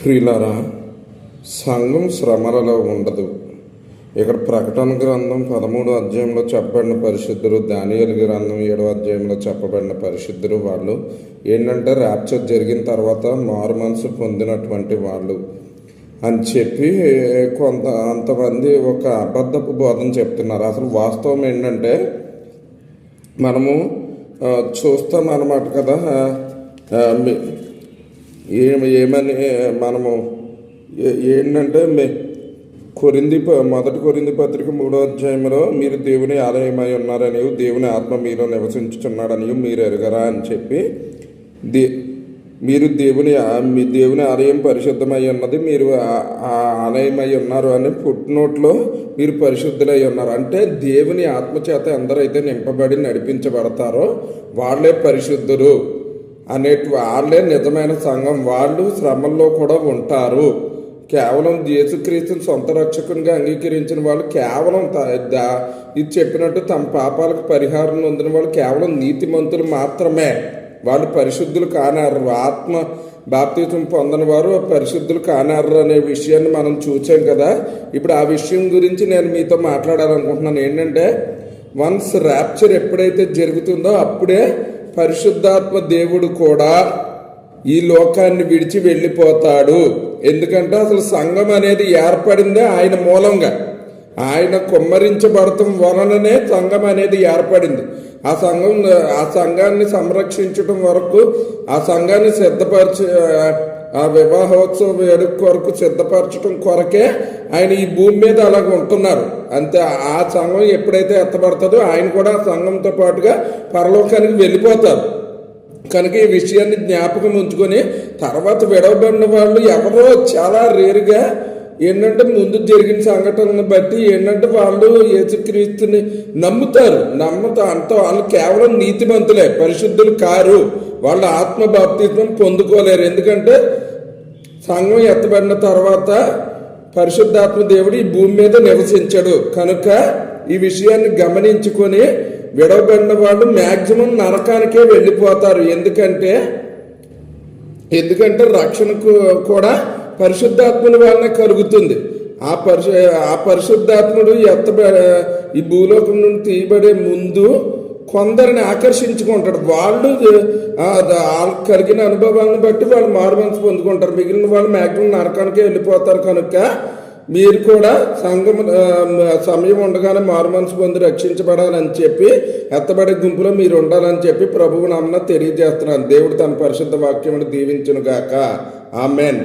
ప్రియులారా, సంఘం శ్రమలలో ఉండదు. ఇక్కడ ప్రకటన గ్రంథం 13వ అధ్యాయంలో చెప్పబడిన పరిశుద్ధులు, దానియేలు గ్రంథం 7వ అధ్యాయంలో చెప్పబడిన పరిశుద్ధులు వాళ్ళు ఏంటంటే ర్యాప్చర్ జరిగిన తర్వాత మారు మనసు పొందినటువంటి వాళ్ళు అని చెప్పి అంతమంది ఒక అబద్ధపు బోధన చెప్తున్నారు. అసలు వాస్తవం ఏంటంటే మనము చూస్తాం అన్నమాట కదా. ఏమని మనము ఏంటంటే మొదటి కొరింథీ పత్రిక 3వ అధ్యాయంలో మీరు దేవుని ఆలయమై ఉన్నారని, దేవుని ఆత్మ మీలో నివసించుచున్నాడని మీరు ఎరగరా అని చెప్పి మీరు మీ దేవుని ఆలయం పరిశుద్ధమై ఉన్నది, మీరు ఆలయమై ఉన్నారు అని ఫుట్నోట్లో మీరు పరిశుద్ధులై ఉన్నారు అంటే దేవుని ఆత్మచేత ఎందరైతే నింపబడి నడిపించబడతారో వాళ్ళే పరిశుద్ధులు వాళ్ళే నిజమైన సంఘం. వాళ్ళు శ్రమల్లో కూడా ఉంటారు. కేవలం యేసుక్రీస్తుని సొంత రక్షకునిగా అంగీకరించిన వాళ్ళు, కేవలం ఇది చెప్పినట్టు తమ పాపాలకు పరిహారం పొందిన వాళ్ళు కేవలం నీతిమంతులు మాత్రమే. వాళ్ళు పరిశుద్ధులు కానారు. ఆత్మ బాప్తిజం పొందని వారు పరిశుద్ధులు కానారు అనే విషయాన్ని మనం చూసాం కదా. ఇప్పుడు ఆ విషయం గురించి నేను మీతో మాట్లాడాలనుకుంటున్నాను. ఏంటంటే వన్స్ ర్యాప్చర్ ఎప్పుడైతే జరుగుతుందో అప్పుడే పరిశుద్ధాత్మ దేవుడు కూడా ఈ లోకాన్ని విడిచి వెళ్ళిపోతాడు. ఎందుకంటే అసలు సంఘం అనేది ఏర్పడిందే ఆయన మూలంగా. ఆయన కుమ్మరించబడటం వలననే సంఘం అనేది ఏర్పడింది. ఆ సంఘాన్ని సంరక్షించడం వరకు, ఆ సంఘాన్ని ఆ వివాహోత్సవ వేడుక కొరకు సిద్ధపరచడం కొరకే ఆయన ఈ భూమి మీద అలాగ ఉంటున్నారు. అంతే. ఆ సంఘం ఎప్పుడైతే ఎత్తబడుతుందో ఆయన కూడా ఆ సంఘంతో పాటుగా పరలోకానికి వెళ్ళిపోతారు. కనుక ఈ విషయాన్ని జ్ఞాపకం ఉంచుకొని తర్వాత విడవబడిన వాళ్ళు ఎవరో చాలా రేరుగా ఏంటంటే ముందు జరిగిన సంఘటనలను బట్టి ఏంటంటే వాళ్ళు యేసుక్రీస్తుని నమ్ముతారు. అంత వాళ్ళు కేవలం నీతిమంతులే, పరిశుద్ధులు కారు. వాళ్ళు ఆత్మ బాప్తిజం పొందుకోలేరు. ఎందుకంటే సంఘం ఎత్తబడిన తర్వాత పరిశుద్ధాత్మ దేవుడు ఈ భూమి మీద నివసించడు. కనుక ఈ విషయాన్ని గమనించుకొని విడవబడిన వాళ్ళు మ్యాక్సిమం నరకానికే వెళ్ళిపోతారు. ఎందుకంటే రక్షణకు కూడా పరిశుద్ధాత్ముని వలన కలుగుతుంది. ఆ పరిశుద్ధాత్ముడు ఈ భూలోకం నుండి తీయబడే ముందు కొందరిని ఆకర్షించుకుంటాడు. వాళ్ళు కలిగిన అనుభవాలను బట్టి వాళ్ళు మారుమనసు పొందుకుంటారు. మిగిలిన వాళ్ళు మ్యాక్సిమం నరకానికే వెళ్ళిపోతారు. కనుక మీరు కూడా సమయం ఉండగానే మారుమనసు పొంది రక్షించబడాలని చెప్పి ఎత్తబడే గుంపులో మీరు ఉండాలని చెప్పి ప్రభువు నామమున తెలియజేస్తున్నాను. దేవుడు తన పరిశుద్ధ వాక్యమును దీవించును గాక. ఆమెన్.